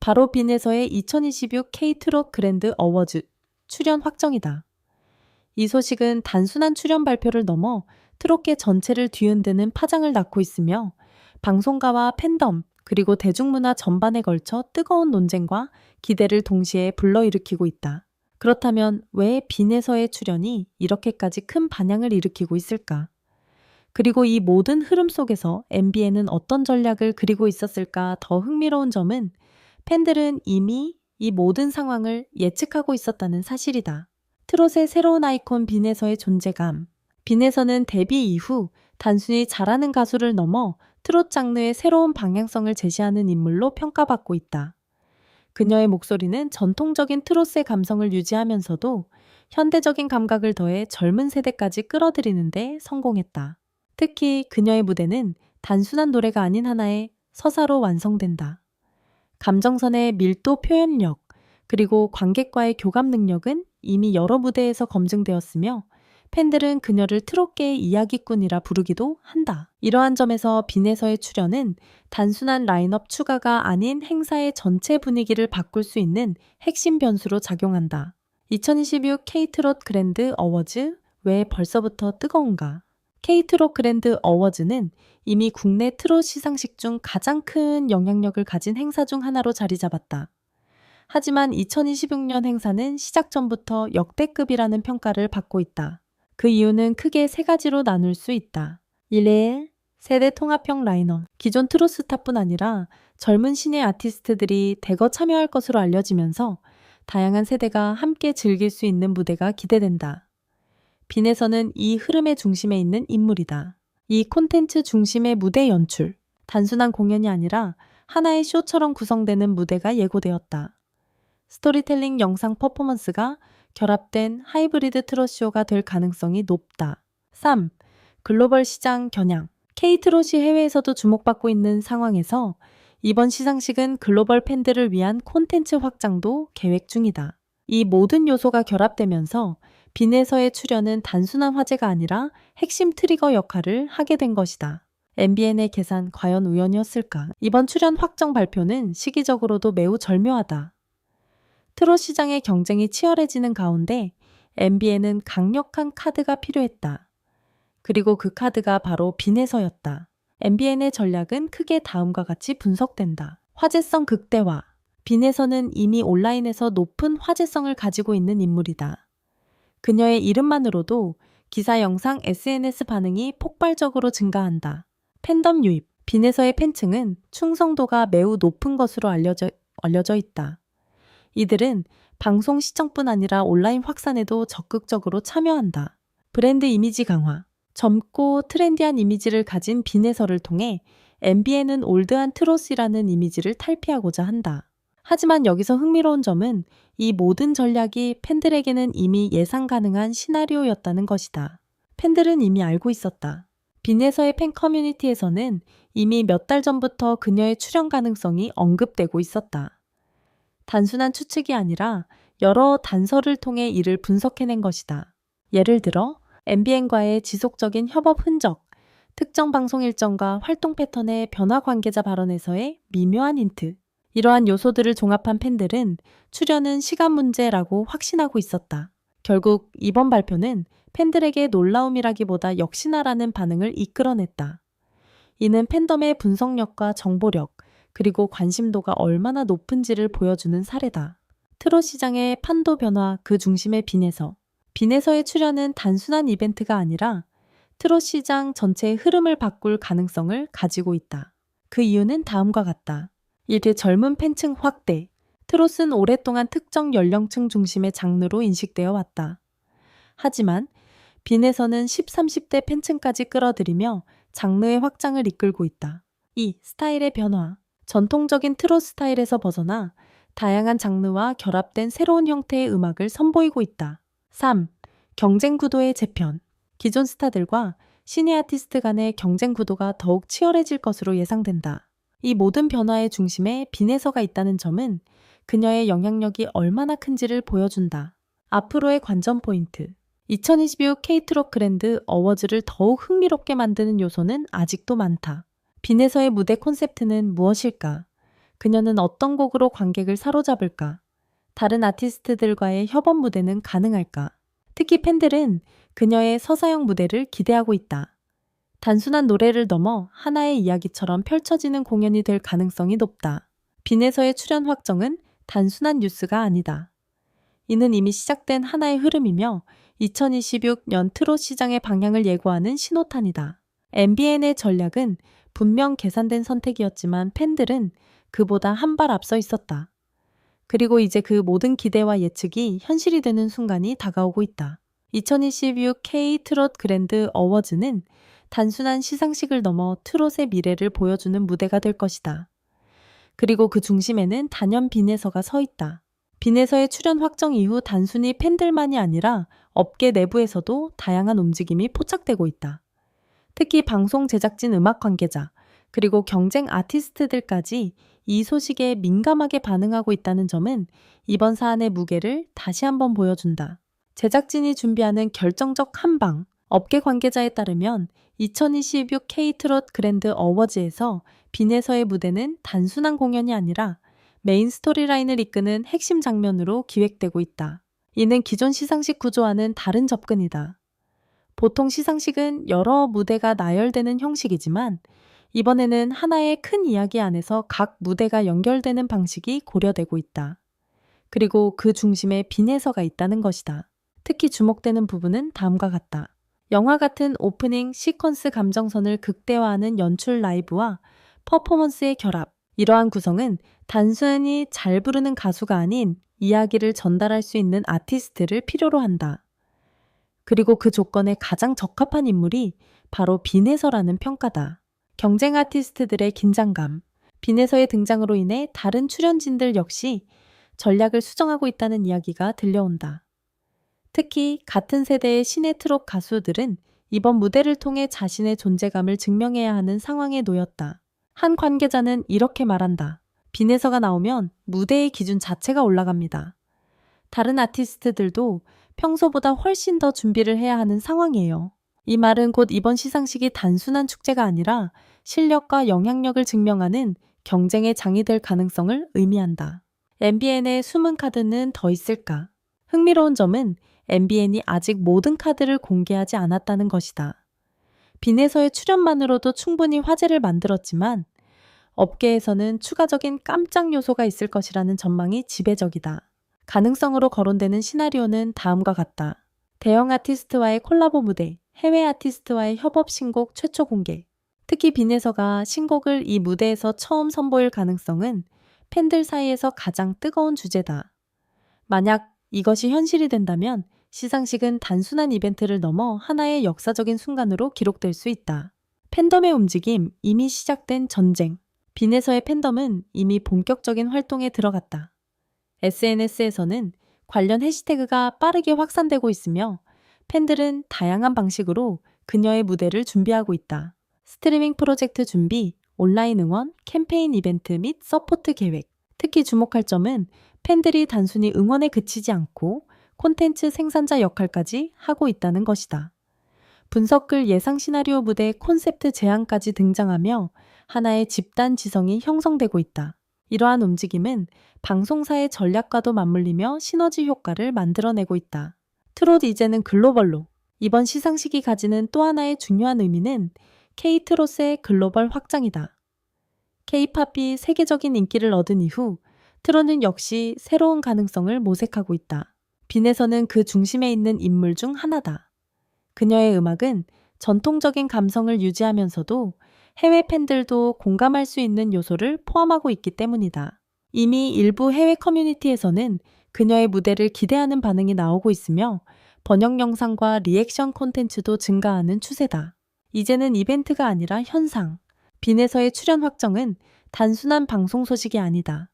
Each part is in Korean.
바로 빈에서의 2026 K-트롯 그랜드 어워즈 출연 확정이다. 이 소식은 단순한 출연 발표를 넘어 트롯계 전체를 뒤흔드는 파장을 낳고 있으며 방송가와 팬덤 그리고 대중문화 전반에 걸쳐 뜨거운 논쟁과 기대를 동시에 불러일으키고 있다. 그렇다면 왜 빈에서의 출연이 이렇게까지 큰 반향을 일으키고 있을까? 그리고 이 모든 흐름 속에서 MBN은 어떤 전략을 그리고 있었을까? 더 흥미로운 점은 팬들은 이미 이 모든 상황을 예측하고 있었다는 사실이다. 트롯의 새로운 아이콘 빈에서의 존재감. 빈에서는 데뷔 이후 단순히 잘하는 가수를 넘어 트롯 장르의 새로운 방향성을 제시하는 인물로 평가받고 있다. 그녀의 목소리는 전통적인 트롯의 감성을 유지하면서도 현대적인 감각을 더해 젊은 세대까지 끌어들이는데 성공했다. 특히 그녀의 무대는 단순한 노래가 아닌 하나의 서사로 완성된다. 감정선의 밀도 표현력, 그리고 관객과의 교감 능력은 이미 여러 무대에서 검증되었으며 팬들은 그녀를 트롯계의 이야기꾼이라 부르기도 한다. 이러한 점에서 빈에서의 출연은 단순한 라인업 추가가 아닌 행사의 전체 분위기를 바꿀 수 있는 핵심 변수로 작용한다. 2026 K-트롯 그랜드 어워즈 왜 벌써부터 뜨거운가? K-트롯 그랜드 어워즈는 이미 국내 트롯 시상식 중 가장 큰 영향력을 가진 행사 중 하나로 자리 잡았다. 하지만 2026년 행사는 시작 전부터 역대급이라는 평가를 받고 있다. 그 이유는 크게 세 가지로 나눌 수 있다. 1. 세대 통합형 라인업. 기존 트롯 스타뿐 아니라 젊은 신예 아티스트들이 대거 참여할 것으로 알려지면서 다양한 세대가 함께 즐길 수 있는 무대가 기대된다. 빈에서는 이 흐름의 중심에 있는 인물이다. 이 콘텐츠 중심의 무대 연출. 단순한 공연이 아니라 하나의 쇼처럼 구성되는 무대가 예고되었다. 스토리텔링 영상 퍼포먼스가 결합된 하이브리드 트롯쇼가 될 가능성이 높다. 3. 글로벌 시장 겨냥. K-트롯이 해외에서도 주목받고 있는 상황에서 이번 시상식은 글로벌 팬들을 위한 콘텐츠 확장도 계획 중이다. 이 모든 요소가 결합되면서 빈에서의 출연은 단순한 화제가 아니라 핵심 트리거 역할을 하게 된 것이다. MBN의 계산 과연 우연이었을까? 이번 출연 확정 발표는 시기적으로도 매우 절묘하다. 트롯 시장의 경쟁이 치열해지는 가운데 MBN은 강력한 카드가 필요했다. 그리고 그 카드가 바로 빈에서였다. MBN의 전략은 크게 다음과 같이 분석된다. 화제성 극대화. 빈에서는 이미 온라인에서 높은 화제성을 가지고 있는 인물이다. 그녀의 이름만으로도 기사 영상 SNS 반응이 폭발적으로 증가한다. 팬덤 유입. 빈에서의 팬층은 충성도가 매우 높은 것으로 알려져 있다. 이들은 방송 시청뿐 아니라 온라인 확산에도 적극적으로 참여한다. 브랜드 이미지 강화. 젊고 트렌디한 이미지를 가진 빈에서를 통해 MBN은 올드한 트롯이라는 이미지를 탈피하고자 한다. 하지만 여기서 흥미로운 점은 이 모든 전략이 팬들에게는 이미 예상 가능한 시나리오였다는 것이다. 팬들은 이미 알고 있었다. 빈에서의 팬 커뮤니티에서는 이미 몇 달 전부터 그녀의 출연 가능성이 언급되고 있었다. 단순한 추측이 아니라 여러 단서를 통해 이를 분석해낸 것이다. 예를 들어 MBN과의 지속적인 협업 흔적, 특정 방송 일정과 활동 패턴의 변화 관계자 발언에서의 미묘한 힌트. 이러한 요소들을 종합한 팬들은 출연은 시간 문제라고 확신하고 있었다. 결국 이번 발표는 팬들에게 놀라움이라기보다 역시나라는 반응을 이끌어냈다. 이는 팬덤의 분석력과 정보력, 그리고 관심도가 얼마나 높은지를 보여주는 사례다. 트롯 시장의 판도 변화 그 중심의 빈에서. 빈에서의 출연은 단순한 이벤트가 아니라 트롯 시장 전체의 흐름을 바꿀 가능성을 가지고 있다. 그 이유는 다음과 같다. 1. 젊은 팬층 확대. 트롯은 오랫동안 특정 연령층 중심의 장르로 인식되어 왔다. 하지만 빈에서는 10, 30대 팬층까지 끌어들이며 장르의 확장을 이끌고 있다. 2. 스타일의 변화. 전통적인 트롯 스타일에서 벗어나 다양한 장르와 결합된 새로운 형태의 음악을 선보이고 있다. 3. 경쟁 구도의 재편. 기존 스타들과 신예 아티스트 간의 경쟁 구도가 더욱 치열해질 것으로 예상된다. 이 모든 변화의 중심에 빈에서가 있다는 점은 그녀의 영향력이 얼마나 큰지를 보여준다. 앞으로의 관전 포인트. 2026 K-트롯 그랜드 어워즈를 더욱 흥미롭게 만드는 요소는 아직도 많다. 빈에서의 무대 콘셉트는 무엇일까? 그녀는 어떤 곡으로 관객을 사로잡을까? 다른 아티스트들과의 협업 무대는 가능할까? 특히 팬들은 그녀의 서사형 무대를 기대하고 있다. 단순한 노래를 넘어 하나의 이야기처럼 펼쳐지는 공연이 될 가능성이 높다. 빈에서의 출연 확정은 단순한 뉴스가 아니다. 이는 이미 시작된 하나의 흐름이며 2026년 트롯 시장의 방향을 예고하는 신호탄이다. MBN의 전략은 분명 계산된 선택이었지만 팬들은 그보다 한 발 앞서 있었다. 그리고 이제 그 모든 기대와 예측이 현실이 되는 순간이 다가오고 있다. 2026 K 트롯 그랜드 어워즈는 단순한 시상식을 넘어 트롯의 미래를 보여주는 무대가 될 것이다. 그리고 그 중심에는 단연 빈에서가 서 있다. 빈에서의 출연 확정 이후 단순히 팬들만이 아니라 업계 내부에서도 다양한 움직임이 포착되고 있다. 특히 방송 제작진, 음악 관계자, 그리고 경쟁 아티스트들까지 이 소식에 민감하게 반응하고 있다는 점은 이번 사안의 무게를 다시 한번 보여준다. 제작진이 준비하는 결정적 한방, 업계 관계자에 따르면 2026 K-트롯 그랜드 어워즈에서 빈에서의 무대는 단순한 공연이 아니라 메인 스토리라인을 이끄는 핵심 장면으로 기획되고 있다. 이는 기존 시상식 구조와는 다른 접근이다. 보통 시상식은 여러 무대가 나열되는 형식이지만 이번에는 하나의 큰 이야기 안에서 각 무대가 연결되는 방식이 고려되고 있다. 그리고 그 중심에 빈에서가 있다는 것이다. 특히 주목되는 부분은 다음과 같다. 영화 같은 오프닝 시퀀스 감정선을 극대화하는 연출 라이브와 퍼포먼스의 결합. 이러한 구성은 단순히 잘 부르는 가수가 아닌 이야기를 전달할 수 있는 아티스트를 필요로 한다. 그리고 그 조건에 가장 적합한 인물이 바로 빈에서라는 평가다. 경쟁 아티스트들의 긴장감. 빈에서의 등장으로 인해 다른 출연진들 역시 전략을 수정하고 있다는 이야기가 들려온다. 특히 같은 세대의 신의 트롯 가수들은 이번 무대를 통해 자신의 존재감을 증명해야 하는 상황에 놓였다. 한 관계자는 이렇게 말한다. 빈에서가 나오면 무대의 기준 자체가 올라갑니다. 다른 아티스트들도 평소보다 훨씬 더 준비를 해야 하는 상황이에요. 이 말은 곧 이번 시상식이 단순한 축제가 아니라 실력과 영향력을 증명하는 경쟁의 장이 될 가능성을 의미한다. MBN의 숨은 카드는 더 있을까? 흥미로운 점은 MBN이 아직 모든 카드를 공개하지 않았다는 것이다. 빈에서의 출연만으로도 충분히 화제를 만들었지만 업계에서는 추가적인 깜짝 요소가 있을 것이라는 전망이 지배적이다. 가능성으로 거론되는 시나리오는 다음과 같다. 대형 아티스트와의 콜라보 무대, 해외 아티스트와의 협업 신곡 최초 공개. 특히 빈에서가 신곡을 이 무대에서 처음 선보일 가능성은 팬들 사이에서 가장 뜨거운 주제다. 만약 이것이 현실이 된다면 시상식은 단순한 이벤트를 넘어 하나의 역사적인 순간으로 기록될 수 있다. 팬덤의 움직임, 이미 시작된 전쟁. 빈에서의 팬덤은 이미 본격적인 활동에 들어갔다. SNS에서는 관련 해시태그가 빠르게 확산되고 있으며 팬들은 다양한 방식으로 그녀의 무대를 준비하고 있다. 스트리밍 프로젝트 준비, 온라인 응원, 캠페인 이벤트 및 서포트 계획. 특히 주목할 점은 팬들이 단순히 응원에 그치지 않고 콘텐츠 생산자 역할까지 하고 있다는 것이다. 분석글 예상 시나리오 무대 콘셉트 제안까지 등장하며 하나의 집단 지성이 형성되고 있다. 이러한 움직임은 방송사의 전략과도 맞물리며 시너지 효과를 만들어내고 있다. 트롯 이제는 글로벌로. 이번 시상식이 가지는 또 하나의 중요한 의미는 K-트롯의 글로벌 확장이다. K-팝이 세계적인 인기를 얻은 이후 트롯은 역시 새로운 가능성을 모색하고 있다. 빈에서는 그 중심에 있는 인물 중 하나다. 그녀의 음악은 전통적인 감성을 유지하면서도 해외 팬들도 공감할 수 있는 요소를 포함하고 있기 때문이다. 이미 일부 해외 커뮤니티에서는 그녀의 무대를 기대하는 반응이 나오고 있으며 번역 영상과 리액션 콘텐츠도 증가하는 추세다. 이제는 이벤트가 아니라 현상. 빈에서의 출연 확정은 단순한 방송 소식이 아니다.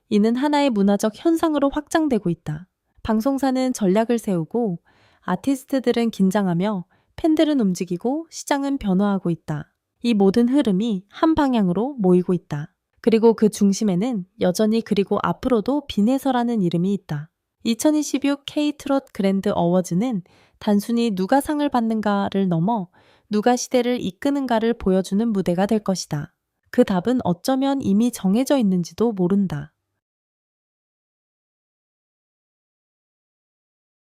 이는 하나의 문화적 현상으로 확장되고 있다. 방송사는 전략을 세우고 아티스트들은 긴장하며 팬들은 움직이고 시장은 변화하고 있다. 이 모든 흐름이 한 방향으로 모이고 있다. 그리고 그 중심에는 여전히 그리고 앞으로도 빈에서라는 이름이 있다. 2026 K-트롯 그랜드 어워즈는 단순히 누가 상을 받는가를 넘어 누가 시대를 이끄는가를 보여주는 무대가 될 것이다. 그 답은 어쩌면 이미 정해져 있는지도 모른다.